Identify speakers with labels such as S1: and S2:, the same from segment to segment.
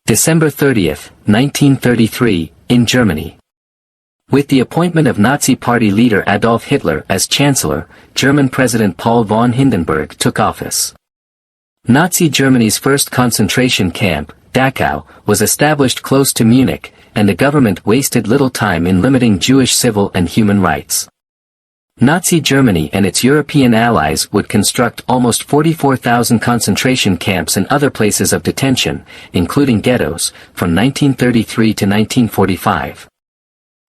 S1: December 30, 1933, in Germany. With the appointment of Nazi Party leader Adolf Hitler as chancellor, German President Paul von Hindenburg took office. Nazi Germany's first concentration camp, Dachau, was established close to Munich, and the government wasted little time in limiting Jewish civil and human rights. Nazi Germany and its European allies would construct almost 44,000 concentration camps and other places of detention, including ghettos, from 1933 to 1945.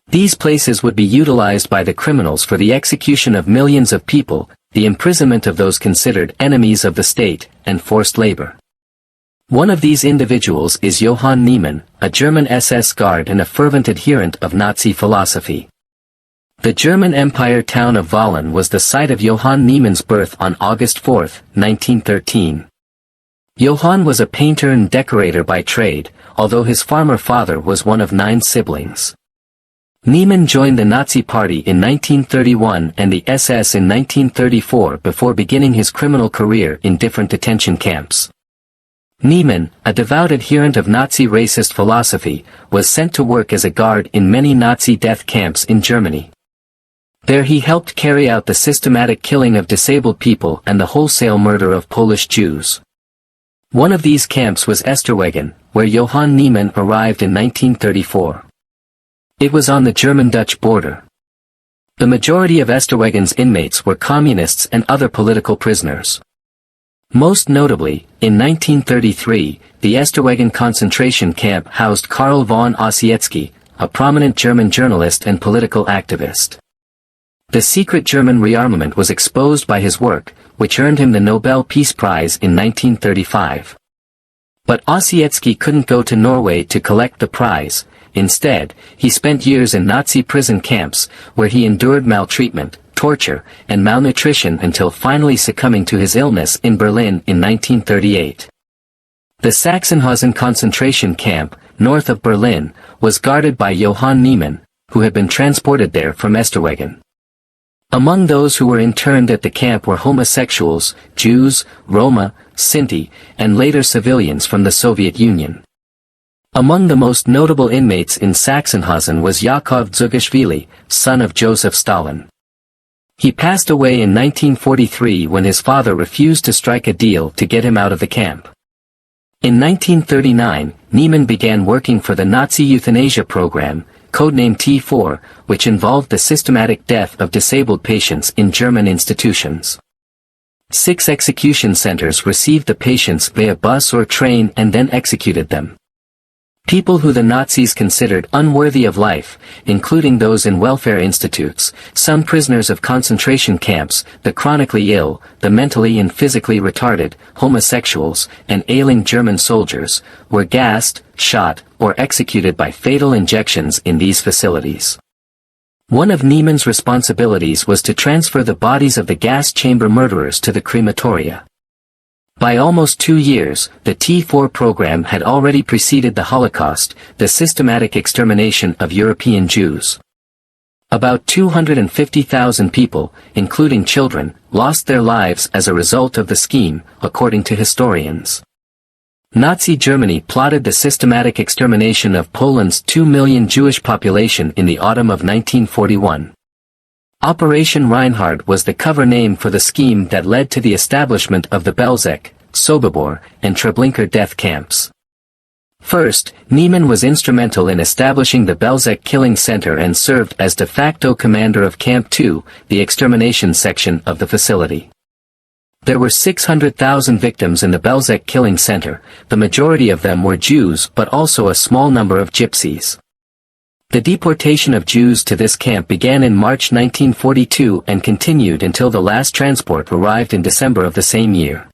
S1: These places would be utilized by the criminals for the execution of millions of people, the imprisonment of those considered enemies of the state, and forced labor. One of these individuals is Johann Niemann, a German SS guard and a fervent adherent of Nazi philosophy. The German Empire town of Völlen was the site of Johann Niemann's birth on August 4, 1913. Johann was a painter and decorator by trade, although his farmer father was one of 9 siblings. Niemann joined the Nazi Party in 1931 and the SS in 1934 before beginning his criminal career in different detention camps. Niemann, a devout adherent of Nazi racist philosophy, was sent to work as a guard in many Nazi death camps in Germany. There he helped carry out the systematic killing of disabled people and the wholesale murder of Polish Jews. One of these camps was Esterwegen, where Johann Niemann arrived in 1934. It was on the German-Dutch border. The majority of Esterwegen's inmates were communists and other political prisoners. Most notably, in 1933, the Esterwegen concentration camp housed Karl von Ossietzky, a prominent German journalist and political activist. The secret German rearmament was exposed by his work, which earned him the Nobel Peace Prize in 1935. But Ossietzky couldn't go to Norway to collect the prize. Instead, he spent years in Nazi prison camps, where he endured maltreatment, torture, and malnutrition until finally succumbing to his illness in Berlin in 1938. The Sachsenhausen concentration camp, north of Berlin, was guarded by Johann Niemann, who had been transported there from Esterwegen. Among those who were interned at the camp were homosexuals, Jews, Roma, Sinti, and later civilians from the Soviet Union. Among the most notable inmates in Sachsenhausen was Yakov Dzugashvili, son of Joseph Stalin. He passed away in 1943 when his father refused to strike a deal to get him out of the camp. In 1939, Niemann began working for the Nazi euthanasia program, codenamed T4, which involved the systematic death of disabled patients in German institutions. 6 execution centers received the patients via bus or train and then executed them. People who the Nazis considered unworthy of life, including those in welfare institutes, some prisoners of concentration camps, the chronically ill, the mentally and physically retarded, homosexuals, and ailing German soldiers, were gassed, shot, or executed by fatal injections in these facilities. One of Niemann's responsibilities was to transfer the bodies of the gas chamber murderers to the crematoria. By almost 2 years, the T4 program had already preceded the Holocaust, the systematic extermination of European Jews. About 250,000 people, including children, lost their lives as a result of the scheme, according to historians. Nazi Germany plotted the systematic extermination of Poland's 2 million Jewish population in the autumn of 1941. Operation Reinhard was the cover name for the scheme that led to the establishment of the Belzec, Sobibor, and Treblinka death camps. First, Niemann was instrumental in establishing the Belzec killing center and served as de facto commander of Camp 2, the extermination section of the facility. There were 600,000 victims in the Belzec killing center, the majority of them were Jews but also a small number of Gypsies. The deportation of Jews to this camp began in March 1942 and continued until the last transport arrived in December of the same year.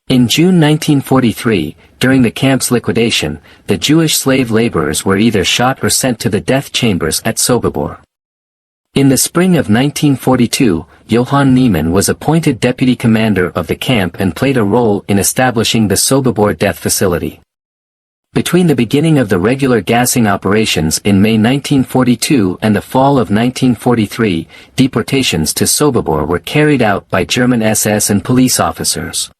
S1: In June 1943, during the camp's liquidation, the Jewish slave laborers were either shot or sent to the death chambers at Sobibor. In the spring of 1942, Johann Niemann was appointed deputy commander of the camp and played a role in establishing the Sobibor death facility. Between the beginning of the regular gassing operations in May 1942 and the fall of 1943, deportations to Sobibor were carried out by German SS and police officers.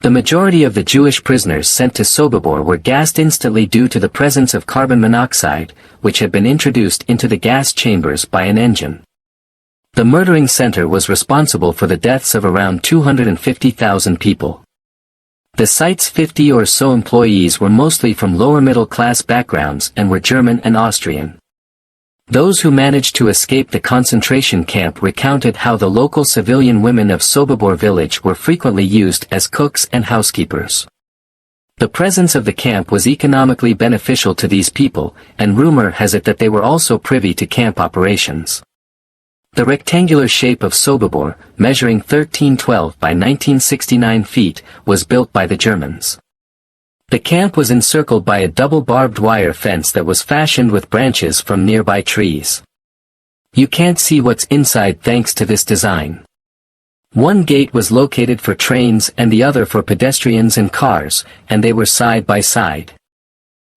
S1: The majority of the Jewish prisoners sent to Sobibor were gassed instantly due to the presence of carbon monoxide, which had been introduced into the gas chambers by an engine. The murdering center was responsible for the deaths of around 250,000 people. The site's 50 or so employees were mostly from lower middle-class backgrounds and were German and Austrian. Those who managed to escape the concentration camp recounted how the local civilian women of Sobibor village were frequently used as cooks and housekeepers. The presence of the camp was economically beneficial to these people, and rumor has it that they were also privy to camp operations. The rectangular shape of Sobibor, measuring 1312 by 1969 feet, was built by the Germans. The camp was encircled by a double barbed wire fence that was fashioned with branches from nearby trees. You can't see what's inside thanks to this design. One gate was located for trains and the other for pedestrians and cars, and they were side by side.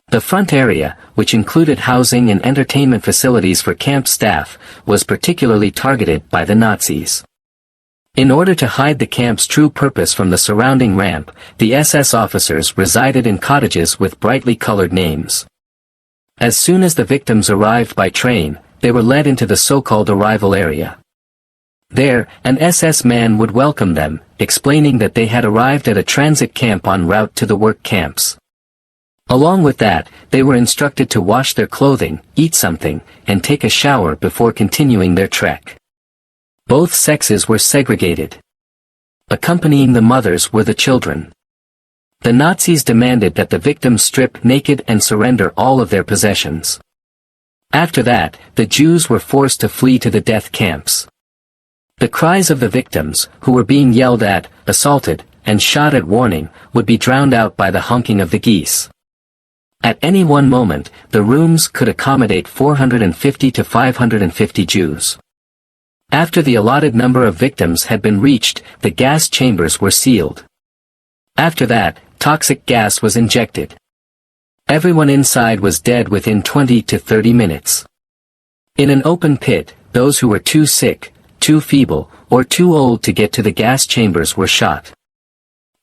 S1: The front area, which included housing and entertainment facilities for camp staff, was particularly targeted by the Nazis. In order to hide the camp's true purpose from the surrounding ramp, the SS officers resided in cottages with brightly colored names. As soon as the victims arrived by train, they were led into the so-called arrival area. There, an SS man would welcome them, explaining that they had arrived at a transit camp en route to the work camps. Along with that, they were instructed to wash their clothing, eat something, and take a shower before continuing their trek. Both sexes were segregated. Accompanying the mothers were the children. The Nazis demanded that the victims strip naked and surrender all of their possessions. After that, the Jews were forced to flee to the death camps. The cries of the victims, who were being yelled at, assaulted, and shot at warning, would be drowned out by the honking of the geese. At any one moment, the rooms could accommodate 450 to 550 Jews. After the allotted number of victims had been reached, the gas chambers were sealed. After that, toxic gas was injected. Everyone inside was dead within 20 to 30 minutes. In an open pit, those who were too sick, too feeble, or too old to get to the gas chambers were shot.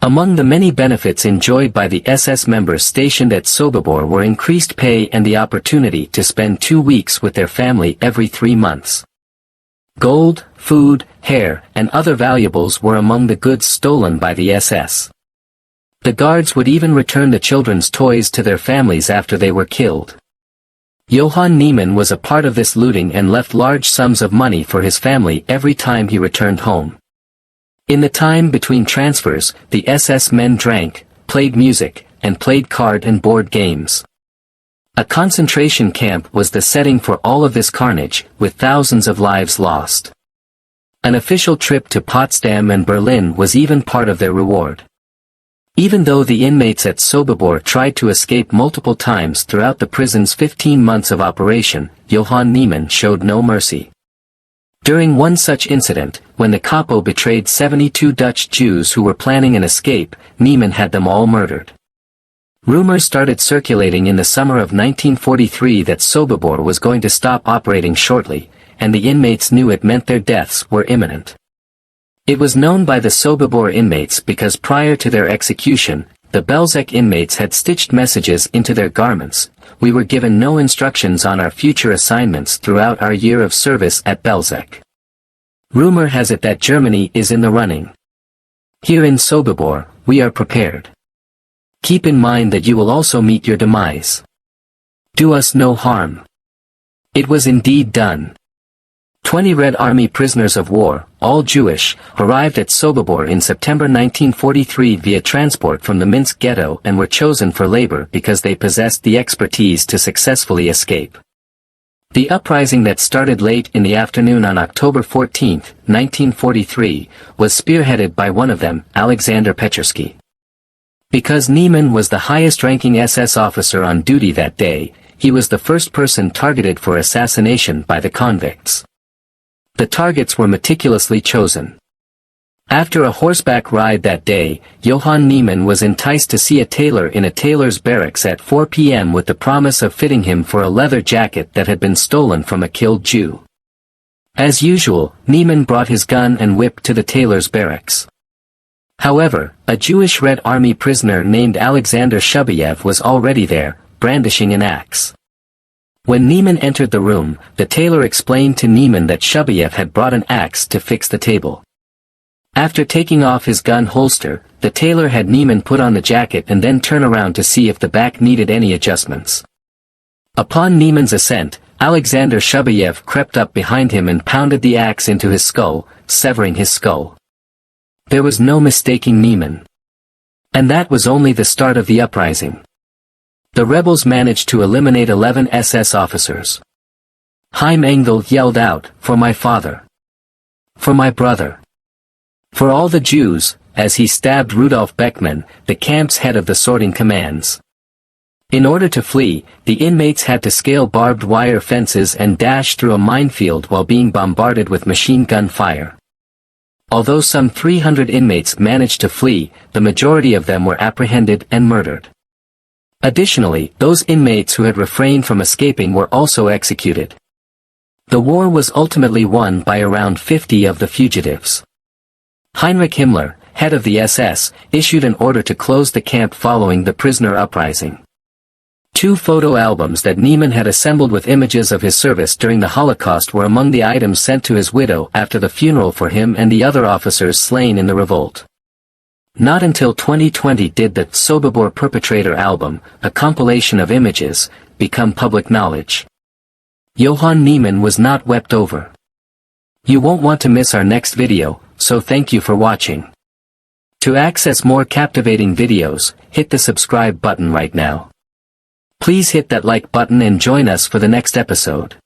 S1: Among the many benefits enjoyed by the SS members stationed at Sobibor were increased pay and the opportunity to spend 2 weeks with their family every 3 months. Gold, food, hair, and other valuables were among the goods stolen by the SS. The guards would even return the children's toys to their families after they were killed. Johann Niemann was a part of this looting and left large sums of money for his family every time he returned home. In the time between transfers, the SS men drank, played music, and played card and board games. A concentration camp was the setting for all of this carnage, with thousands of lives lost. An official trip to Potsdam and Berlin was even part of their reward. Even though the inmates at Sobibor tried to escape multiple times throughout the prison's 15 months of operation, Johann Niemann showed no mercy. During one such incident, when the capo betrayed 72 Dutch Jews who were planning an escape, Niemann had them all murdered. Rumors started circulating in the summer of 1943 that Sobibor was going to stop operating shortly, and the inmates knew it meant their deaths were imminent. It was known by the Sobibor inmates because prior to their execution, the Belzec inmates had stitched messages into their garments. We were given no instructions on our future assignments throughout our year of service at Belzec. Rumor has it that Germany is in the running. Here in Sobibor, we are prepared. Keep in mind that you will also meet your demise. Do us no harm. It was indeed done. 20 Red Army prisoners of war, all Jewish, arrived at Sobibor in September 1943 via transport from the Minsk ghetto and were chosen for labor because they possessed the expertise to successfully escape. The uprising that started late in the afternoon on October 14, 1943, was spearheaded by one of them, Alexander Petchersky. Because Niemann was the highest-ranking SS officer on duty that day, he was the first person targeted for assassination by the convicts. The targets were meticulously chosen. After a horseback ride that day, Johann Niemann was enticed to see a tailor in a tailor's barracks at 4 p.m. with the promise of fitting him for a leather jacket that had been stolen from a killed Jew. As usual, Niemann brought his gun and whip to the tailor's barracks. However, a Jewish Red Army prisoner named Alexander Shubayev was already there, brandishing an axe. When Niemann entered the room, the tailor explained to Niemann that Shubayev had brought an axe to fix the table. After taking off his gun holster, the tailor had Niemann put on the jacket and then turn around to see if the back needed any adjustments. Upon Niemann's assent, Alexander Shubayev crept up behind him and pounded the axe into his skull, severing his skull. There was no mistaking Niemann. And that was only the start of the uprising. The rebels managed to eliminate 11 SS officers. Heim Engel yelled out, "For my father! For my brother! For all the Jews," as he stabbed Rudolf Beckmann, the camp's head of the sorting commands. In order to flee, the inmates had to scale barbed wire fences and dash through a minefield while being bombarded with machine gun fire. Although some 300 inmates managed to flee, the majority of them were apprehended and murdered. Additionally, those inmates who had refrained from escaping were also executed. The war was ultimately won by around 50 of the fugitives. Heinrich Himmler, head of the SS, issued an order to close the camp following the prisoner uprising. 2 photo albums that Niemann had assembled with images of his service during the Holocaust were among the items sent to his widow after the funeral for him and the other officers slain in the revolt. Not until 2020 did the Sobibor Perpetrator album, a compilation of images, become public knowledge. Johann Niemann was not wept over. You won't want to miss our next video, so thank you for watching. To access more captivating videos, hit the subscribe button right now. Please hit that like button and join us for the next episode.